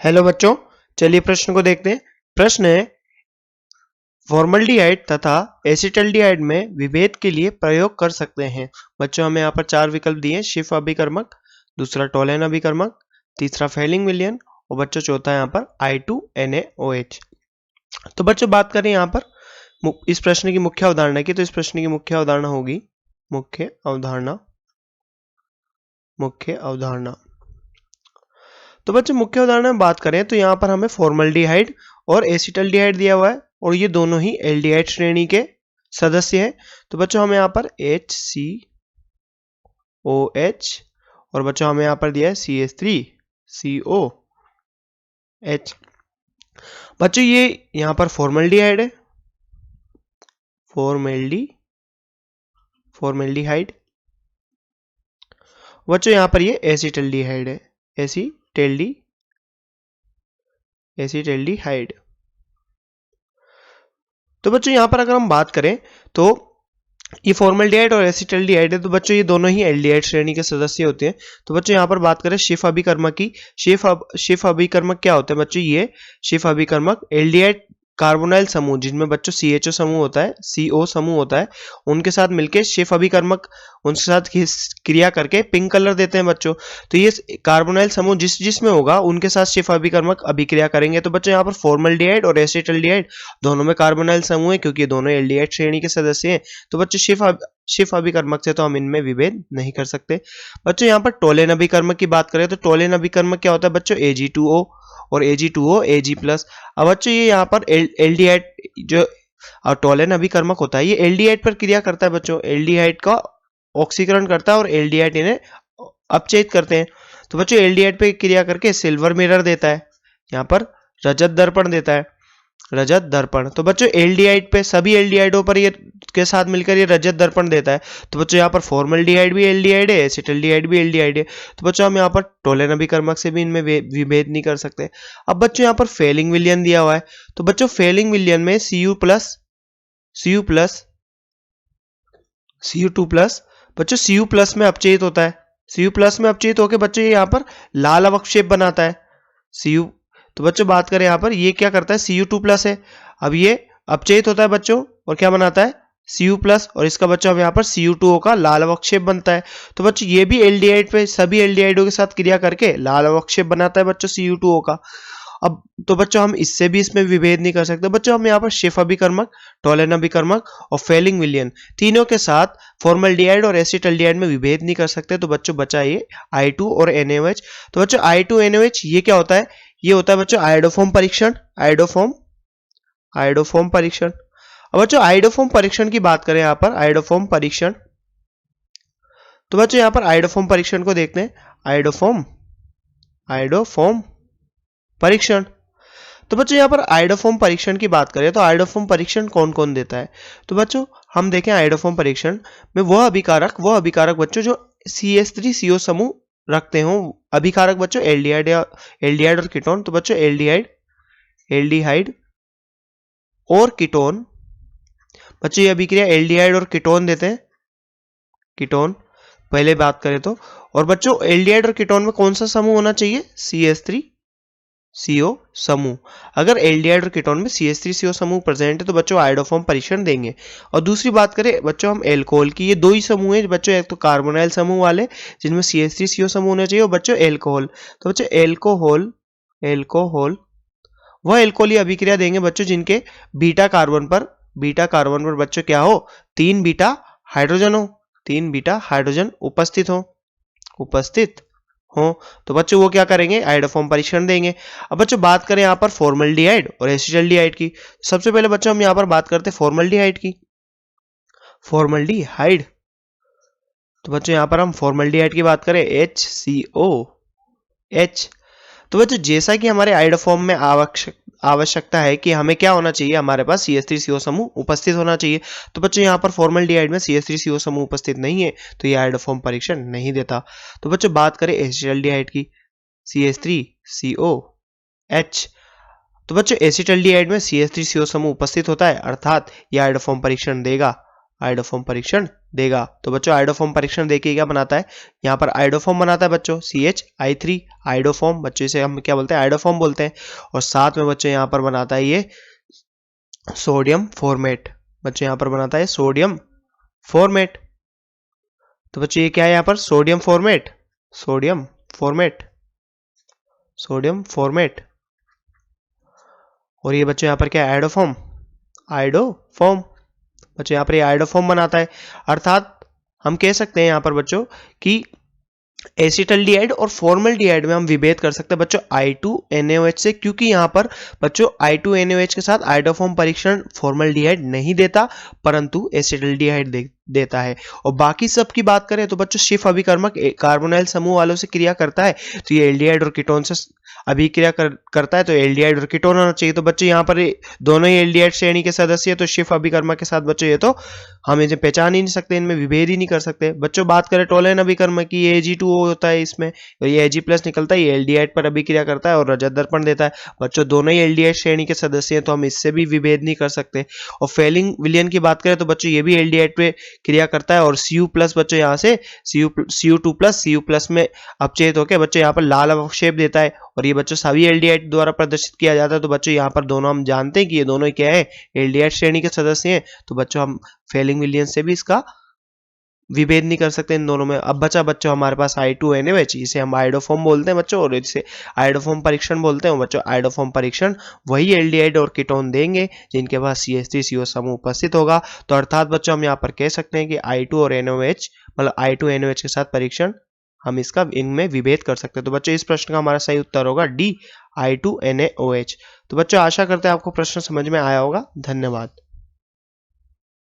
Hello बच्चों, चलिए प्रश्न को देखते हैं। प्रश्न है, फॉर्मल्डिहाइड तथा एसिटल्डिहाइड में विभेद के लिए प्रयोग कर सकते हैं। बच्चों हमें यहाँ पर चार विकल्प दिए, शिफ अभिकर्मक, दूसरा टोलेन अभिकर्मक, तीसरा फेलिंग विलयन और बच्चों चौथा यहाँ पर I2NaOH। तो बच्चों बात करें यहाँ पर इस प्रश्न की मुख्य अवधारणा की, तो इस प्रश्न की मुख्य अवधारणा होगी मुख्य अवधारणा। तो बच्चों मुख्य उदाहरण में बात करें तो यहाँ पर हमें फॉर्मल्डिहाइड और एसिटल्डिहाइड दिया हुआ है और ये दोनों ही एल्डिहाइड श्रेणी के सदस्य हैं। तो बच्चों हमें यहाँ पर HCOH और बच्चों हमें यहाँ पर दिया है CH3COH। बच्चों ये यहाँ पर फॉर्मल्डिहाइड है, फॉर्मल्डिहाइड। बच्चों यहाँ पर ये एसिटल्डिहाइड है, एसिटल्डिहाइड। तो बच्चों यहाँ पर अगर हम बात करें तो ये फॉर्मल्डिहाइड और एसिटल्डिहाइड है, तो बच्चों ये दोनों ही एल्डिहाइड श्रेणी के सदस्य होते हैं। तो बच्चों यहाँ पर बात करें शिफ अभिकर्मक की, शिफ अभिकर्मक क्या होते हैं बच्चों? ये शिफ अभिकर्मक एल्डिहाइड कार्बोनाइल समूह जिनमें बच्चों CHO समूह होता है, CO समूह होता है, उनके साथ मिलके शिफ अभिकर्मक उनके साथ क्रिया करके पिंक कलर देते हैं बच्चों। तो ये कार्बोनाइल समूह जिसमें होगा उनके साथ शिफ अभिकर्मक अभिक्रिया करेंगे। तो बच्चों यहाँ पर फॉर्मल्डिहाइड और एसिटल्डिहाइड दोनों में कार्बोनाइल समूह है क्योंकि दोनों एल्डिहाइड श्रेणी के सदस्य हैं। तो बच्चों शिफ अभिकर्मक से तो हम इनमें विभेद नहीं कर सकते। बच्चों यहाँ पर टोलेन अभिकर्मक की बात करें तो टोलेन अभिकर्मक क्या होता है बच्चों? Ag2O और Ag2O Ag+। अब बच्चों ये यहाँ पर एल्डिहाइड जो टोलेन अभिकर्मक होता है ये एल्डिहाइड पर क्रिया करता है बच्चों, एल्डिहाइड का ऑक्सीकरण करता है और एल्डिहाइड इन्हें अपचयित करते हैं। तो बच्चों एल्डिहाइड पे क्रिया करके सिल्वर मिरर देता है, यहाँ पर रजत दर्पण देता है, रजत दर्पण। तो बच्चों एल्डिहाइड पे सभी एल्डिहाइडों पर ये के साथ मिलकर ये रजत दर्पण देता है। तो बच्चों यहाँ पर फॉर्मल्डिहाइड भी एल्डिहाइड है, एसिटल्डिहाइड भी एल्डिहाइड है। तो बच्चों हम यहाँ पर टोलेन अभिकर्मक से भी इनमें विभेद नहीं कर सकते। अब बच्चों यहाँ पर फेलिंग विलयन दिया हुआ है, तो बच्चों फेलिंग विलयन में Cu+, बच्चों Cu+ में अपचयित होता है, Cu+ में अपचयित होकर बच्चों ये यहाँ पर लाल अवक्षेप बनाता है Cu। तो बच्चों बात करें यहाँ पर ये क्या करता है? Cu2+ है। अब ये अपचयित होता है बच्चों और क्या बनाता है? Cu+, और इसका बच्चों अब यहाँ पर Cu2O का लाल अवक्षेप बनता है। तो बच्चों ये भी एल्डिहाइड पे सभी एल्डिहाइडों के साथ क्रिया करके लाल अवक्षेप बनाता है बच्चों Cu2O का। अब तो बच्चों हम इससे भी इसमें विभेद नहीं कर सकते। बच्चों हम यहाँ पर शिफ अभिकर्मक, टोलेन अभिकर्मक और फेलिंग विलयन तीनों के साथ फॉर्मल्डिहाइड और एसिटल्डिहाइड में विभेद नहीं कर सकते। तो बच्चों बचा ये I2 और NaOH। तो बच्चों I2NaOH ये क्या होता है? ये होता है बच्चों आयोडोफॉर्म परीक्षण, आयोडोफॉर्म परीक्षण। अब बच्चों आयोडोफॉर्म परीक्षण की बात करें यहाँ पर आयोडोफॉर्म परीक्षण, तो बच्चों यहाँ पर आयोडोफॉर्म परीक्षण को देखते हैं। आयोडोफॉर्म परीक्षण, तो बच्चों यहाँ पर आयोडोफॉर्म परीक्षण की बात करें तो आयोडोफॉर्म परीक्षण कौन कौन देता है? तो बच्चों हम देखें आयोडोफॉर्म परीक्षण में वह अभिकारक बच्चों जो CH3CO समूह रखते हो, अभिकारक बच्चों एल्डिहाइड और कीटोन। तो बच्चों एल्डिहाइड और कीटोन, बच्चों ये अभिक्रिया एल्डिहाइड और कीटोन देते हैं, कीटोन पहले बात करें तो। और बच्चों एल्डिहाइड और कीटोन में कौन सा समूह होना चाहिए? CH3CO समूह। अगर एल्डिहाइड और कीटोन में CH3CO समूह प्रेजेंट है तो बच्चों आयोडोफॉर्म परीक्षण देंगे। और दूसरी बात करें बच्चों हम एल्कोहल की, ये दो ही समूह है बच्चों, एक तो कार्बोनाइल समूह वाले जिनमें CH3CO समूह होना चाहिए और बच्चों एल्कोहल। तो बच्चों एल्कोहल वह एल्कोहली अभिक्रिया देंगे बच्चों जिनके बीटा कार्बन पर बच्चों क्या हो? 3 बीटा हाइड्रोजन उपस्थित हो। तो बच्चों वो क्या करेंगे? आयोडोफॉर्म परीक्षण देंगे। अब बच्चों बात करें यहाँ पर फॉर्मल्डिहाइड और एसिटल्डिहाइड की, सबसे पहले बच्चों हम यहाँ पर बात करते हैं फॉर्मल्डिहाइड की। फॉर्मल्डिहाइड, तो बच्चों यहाँ पर हम फॉर्मल्डिहाइड की बात करें HCOH। तो बच्चों जैसा कि हमारे आयोडोफॉर्म में आवश्यकता है कि हमें क्या होना चाहिए, हमारे पास CH3CO समूह उपस्थित होना चाहिए। तो बच्चों यहाँ पर फॉर्मल्डिहाइड में CH3CO समूह उपस्थित नहीं है तो ये आयोडोफॉर्म परीक्षण नहीं देता। तो बच्चों बात करें एसिटल्डिहाइड की, CH3COH। तो बच्चों एसिटल्डिहाइड में CH3CO समूह उपस्थित होता है अर्थात ये आयोडोफॉर्म परीक्षण देगा। आयोडोफॉर्म परीक्षण देगा। तो बच्चों आयोडोफॉर्म परीक्षण देखिए क्या बनाता है, यहाँ पर आयोडोफॉर्म बनाता है बच्चों CH3 आयोडोफॉर्म, बच्चों इसे हम क्या बोलते हैं, आयोडोफॉर्म बोलते हैं। और साथ में बच्चों यहाँ पर बनाता है ये सोडियम फॉर्मेट, बच्चों यहाँ पर बनाता है सोडियम फॉर्मेट। तो बच्चों ये क्या है यहाँ पर, sodium format, sodium format, sodium format. और ये बच्चों यहाँ पर क्या है, आयोडोफॉर्म, आयोडोफॉर्म, बच्चों यहाँ पर ये आयोडोफॉर्म बनाता है। अर्थात हम कह सकते हैं यहाँ पर बच्चों कि एसिटल्डिहाइड और फॉर्मल्डिहाइड में हम विभेद कर सकते हैं बच्चों I2NaOH से, क्योंकि यहाँ पर बच्चों I2NaOH के साथ आयोडोफॉर्म परीक्षण फॉर्मल्डिहाइड नहीं देता परंतु एसिटल्डिहाइड देता है। और बाकी सब की बात करें तो बच्चों शिफ अभिकर्मक कार्बोनाइल समूह वालों से क्रिया करता है, तो ये एल्डिहाइड और कीटोन से अभिक्रिया करता है, तो एल्डिहाइड और कीटोन होना चाहिए। तो बच्चों यहाँ पर दोनों ही एल्डिहाइड श्रेणी के सदस्य है, तो शिफ अभिकर्मक के साथ बच्चों ये तो हम इसे पहचान ही नहीं सकते, इनमें विभेद ही नहीं कर सकते। बच्चों बात करें टोलेन अभिकर्मक की, ये Ag2O होता है इसमें, ये Ag+ निकलता है, ये एल्डिहाइड पर अभिक्रिया करता है और रजत दर्पण देता है। बच्चों दोनों ही एल्डिहाइड श्रेणी के सदस्य हैं, तो हम इससे भी विभेद नहीं कर सकते। और फेलिंग विलयन की बात करें तो बच्चों ये भी एल्डिहाइड पे क्रिया करता है और Cu+ बच्चों यहाँ से Cu2+ Cu+ में अपचयित होकर बच्चों यहाँ पर लाल अवक्षेप देता है और ये बच्चों सभी एल्डिहाइड द्वारा प्रदर्शित किया जाता है। तो बच्चों यहाँ पर दोनों हम जानते हैं कि ये दोनों ही क्या है, एल्डिहाइड श्रेणी के सदस्य हैं, तो बच्चों हम फेलिंग विलयन से भी इसका विभेद नहीं कर सकते इन दोनों में। अब बचा बच्चों हमारे पास I2NaOH, इसे हम आयोडोफॉर्म बोलते हैं बच्चों, और इसे आयोडोफॉर्म परीक्षण बोलते हैं बच्चों। आयोडोफॉर्म परीक्षण वही एल्डिहाइड और कीटोन देंगे जिनके पास CH3CO समूह उपस्थित होगा। तो अर्थात बच्चों हम यहाँ पर कह सकते हैं कि I2 और NaOH मतलब I2NaOH के साथ परीक्षण हम इसका इनमें विभेद कर सकते हैं। तो बच्चों इस प्रश्न का हमारा सही उत्तर होगा D I2NaOH। तो बच्चों आशा करते हैं आपको प्रश्न समझ में आया होगा। धन्यवाद।